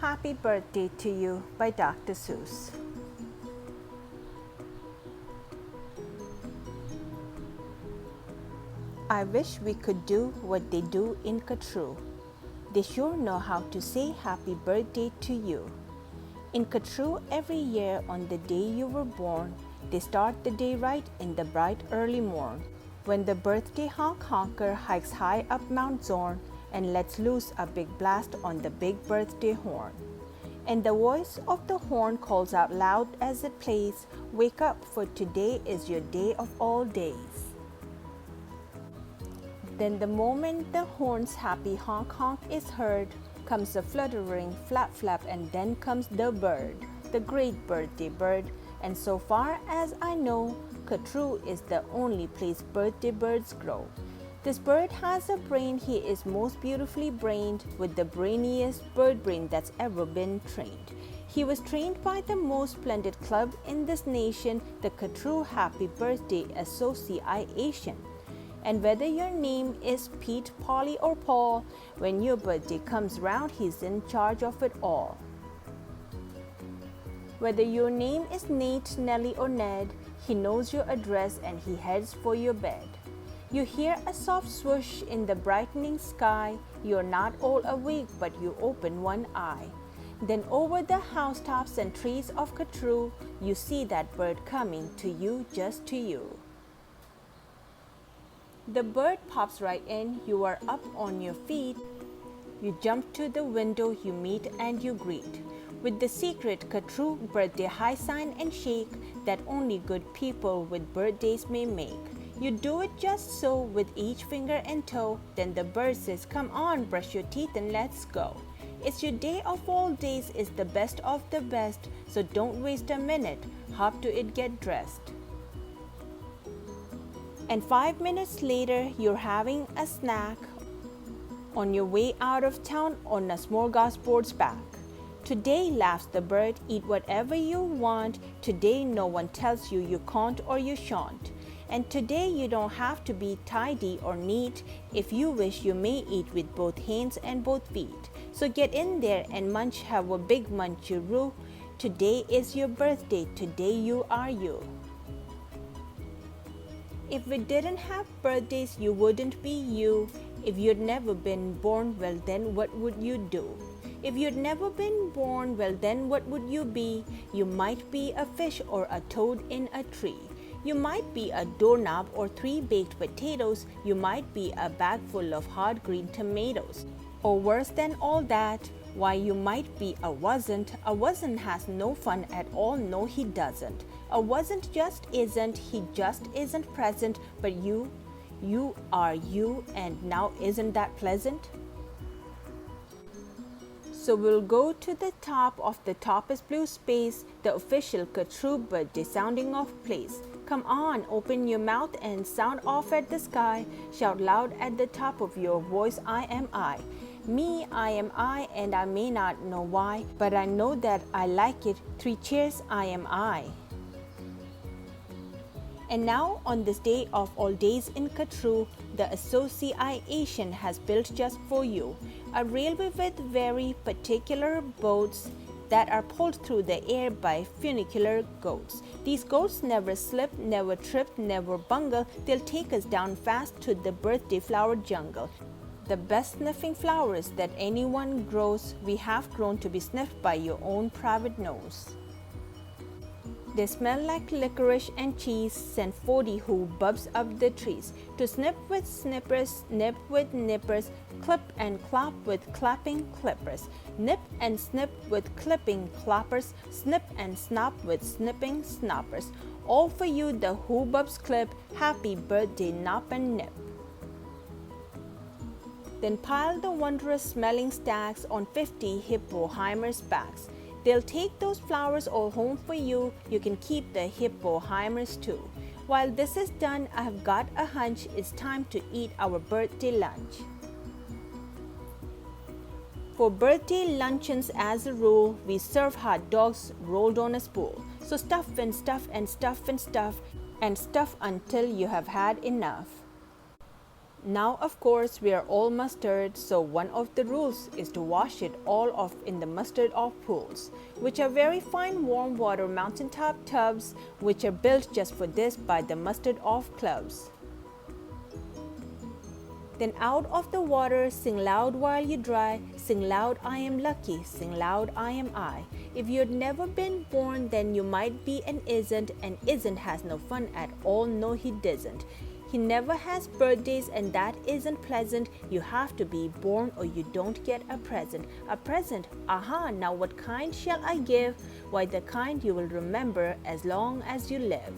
Happy Birthday to You by Dr. Seuss. I wish we could do what they do in Katru. They sure know how to say happy birthday to you. In Katru, every year on the day you were born, they start the day right in the bright early morn, when the birthday honker hikes high up Mount Zorn and lets loose a big blast on the big birthday horn. And the voice of the horn calls out loud as it plays, "Wake up, for today is your day of all days." Then the moment the horn's happy honk honk is heard, comes a fluttering flap flap, and then comes the bird, the great birthday bird. And so far as I know, Katru is the only place birthday birds grow. This bird has a brain, he is most beautifully brained, with the brainiest bird brain that's ever been trained. He was trained by the most splendid club in this nation, the Katru Happy Birthday Association. And whether your name is Pete, Polly, or Paul, when your birthday comes round, he's in charge of it all. Whether your name is Nate, Nellie, or Ned, he knows your address and he heads for your bed. You hear a soft swoosh in the brightening sky. You're not all awake, but you open one eye. Then over the housetops and trees of Katru, you see that bird coming to you, just to you. The bird pops right in, you are up on your feet. You jump to the window, you meet and you greet, with the secret Katru birthday high sign and shake that only good people with birthdays may make. You do it just so with each finger and toe, then the bird says, "Come on, brush your teeth and let's go. It's your day of all days, it's the best of the best, so don't waste a minute, hop to it, get dressed." And 5 minutes later, you're having a snack on your way out of town on a smorgasbord's back. Today, laughs the bird, eat whatever you want. Today, no one tells you you can't or you shan't. And today, you don't have to be tidy or neat. If you wish, you may eat with both hands and both feet. So get in there and munch, have a big muncharoo. Today is your birthday, today you are you. If we didn't have birthdays, you wouldn't be you. If you'd never been born, well then what would you do? If you'd never been born, well then what would you be? You might be a fish or a toad in a tree. You might be a doorknob or 3 baked potatoes. You might be a bag full of hard green tomatoes. Or worse than all that, why, you might be a wasn't. A wasn't has no fun at all, no he doesn't. A wasn't just isn't, he just isn't present, but you are you, and now isn't that pleasant? So we'll go to the top of the topest blue space, the official Katru birthday sounding off place. Come on, open your mouth and sound off at the sky. Shout loud at the top of your voice, "I am I." Me, I am I, and I may not know why, but I know that I like it. 3 cheers, I am I. And now, on this day of all days in Katru, the association has built just for you a railway with very particular boats that are pulled through the air by funicular goats. These goats never slip, never trip, never bungle. They'll take us down fast to the birthday flower jungle. The best sniffing flowers that anyone grows, we have grown to be sniffed by your own private nose. They smell like licorice and cheese, send 40 who bubs up the trees. To snip with snippers, nip with nippers, clip and clap with clapping clippers. Nip and snip with clipping clappers, snip and snap with snipping snappers. All for you the who bubs clip, happy birthday nop and nip. Then pile the wondrous smelling stacks on 50 hippoheimers' backs. They'll take those flowers all home for you. You can keep the hippoheimers too. While this is done, I've got a hunch it's time to eat our birthday lunch. For birthday luncheons, as a rule, we serve hot dogs rolled on a spool. So stuff and stuff and stuff and stuff and stuff until you have had enough. Now, of course, we are all mustard, so one of the rules is to wash it all off in the mustard off pools, which are very fine warm water mountaintop tubs, which are built just for this by the mustard off clubs. Then out of the water, sing loud while you dry, sing loud I am lucky, sing loud I am I. If you'd never been born, then you might be an isn't, and isn't has no fun at all, no he doesn't. He never has birthdays and that isn't pleasant. You have to be born or you don't get a present. A present, aha, now what kind shall I give? Why, the kind you will remember as long as you live.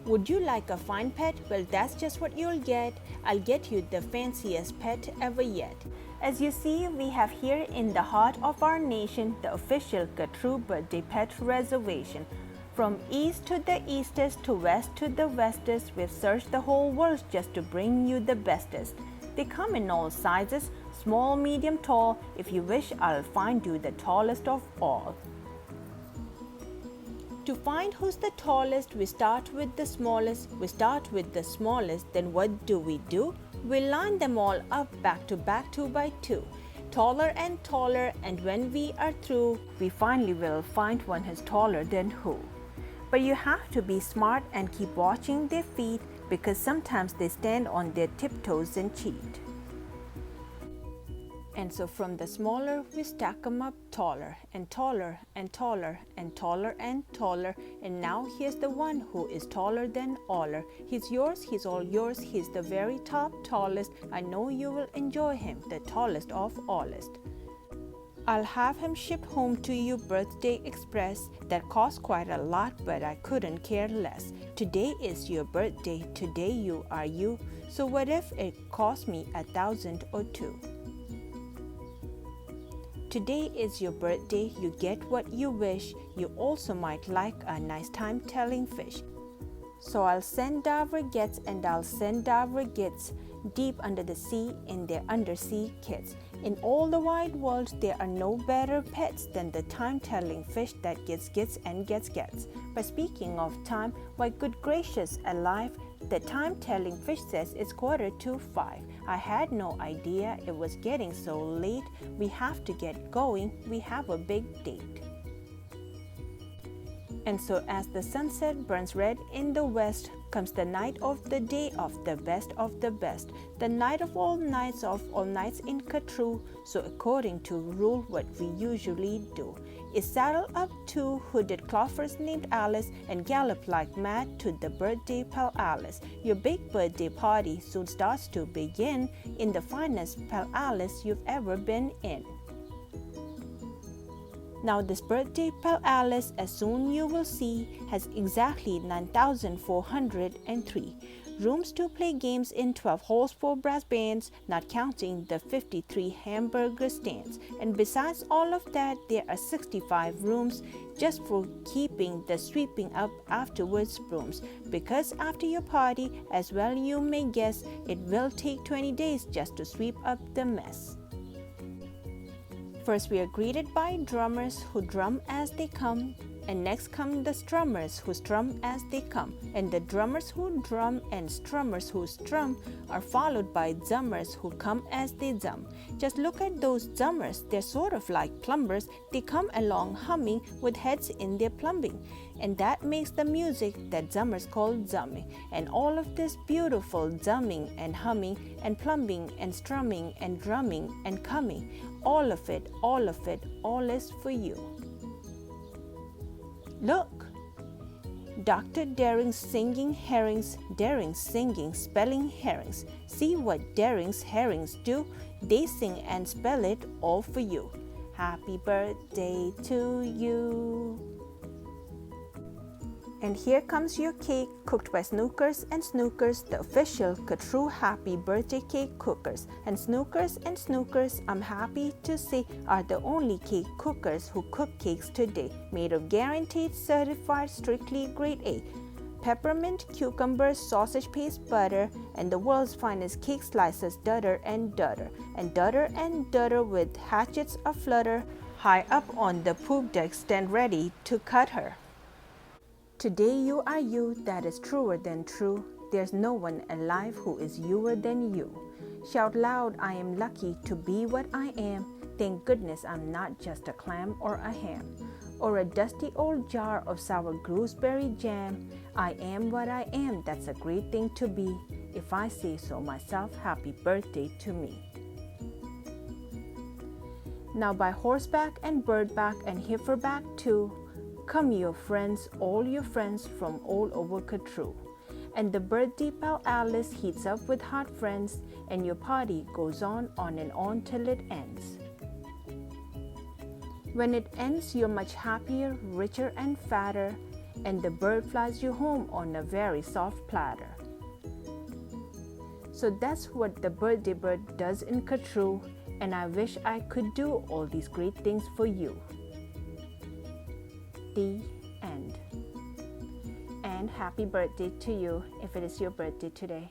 Would you like a fine pet? Well, that's just what you'll get. I'll get you the fanciest pet ever yet. As you see, we have here in the heart of our nation the official Katru birthday pet reservation. From east to the eastest to west to the westest, we've searched the whole world just to bring you the bestest. They come in all sizes, small, medium, tall. If you wish, I'll find you the tallest of all. To find who's the tallest, we start with the smallest. Then what do? We line them all up back to back 2 by 2. Taller and taller, and when we are through, we finally will find one who's taller than who. But you have to be smart and keep watching their feet, because sometimes they stand on their tiptoes and cheat. And so from the smaller, we stack them up taller and taller and taller and taller and taller. And now here's the one who is taller than aller. He's yours, he's all yours, he's the very top tallest. I know you will enjoy him, the tallest of allest. I'll have him shipped home to you birthday express. That costs quite a lot, but I couldn't care less. Today is your birthday, today you are you. So what if it cost me 1,000 or 2? Today is your birthday, you get what you wish. You also might like a nice time telling fish. So I'll send our regrets and I'll send our regrets deep under the sea in their undersea kits. In all the wide world, there are no better pets than the time-telling fish that gets and gets. But speaking of time, why good gracious alive, the time-telling fish says it's 4:45. I had no idea it was getting so late. We have to get going, we have a big date. And so as the sunset burns red in the west, comes the night of the day of the best, the night of all nights in Katru. So according to rule, what we usually do is saddle up 2 hooded cloffers named Alice and gallop like mad to the birthday palace. Your big birthday party soon starts to begin in the finest palace you've ever been in. Now this birthday palace, as soon you will see, has exactly 9,403 rooms to play games in, 12 halls for brass bands, not counting the 53 hamburger stands. And besides all of that, there are 65 rooms just for keeping the sweeping up afterwards brooms. Because after your party, as well you may guess, it will take 20 days just to sweep up the mess. First we are greeted by drummers who drum as they come, and next come the strummers who strum as they come, and the drummers who drum and strummers who strum are followed by drummers who come as they drum. Just look at those drummers, they're sort of like plumbers. They come along humming with heads in their plumbing, and that makes the music that drummers call drumming. And all of this beautiful drumming and humming and plumbing and strumming and drumming and coming, all of it, all is for you. Look! Dr. Daring's singing herrings, Daring singing, spelling herrings. See what Daring's herrings do? They sing and spell it all for you. Happy birthday to you. And here comes your cake, cooked by Snookers and Snookers, the official Katru happy birthday cake cookers. And Snookers, I'm happy to say, are the only cake cookers who cook cakes today, made of guaranteed certified strictly grade A. Peppermint, cucumber, sausage paste, butter, and the world's finest cake slices, dutter and dutter. And dutter with hatchets aflutter, high up on the poop deck, stand ready to cut her. Today you are you, that is truer than true. There's no one alive who is youer than you. Shout loud, I am lucky to be what I am. Thank goodness I'm not just a clam or a ham, or a dusty old jar of sour gooseberry jam. I am what I am, that's a great thing to be. If I say so myself, happy birthday to me. Now by horseback and birdback and heiferback too, come your friends, all your friends from all over Katru. And the birthday pal Alice heats up with hot friends, and your party goes on and on till it ends. When it ends, you're much happier, richer and fatter, and the bird flies you home on a very soft platter. So that's what the birthday bird does in Katru, and I wish I could do all these great things for you. The end. And happy birthday to you if it is your birthday today.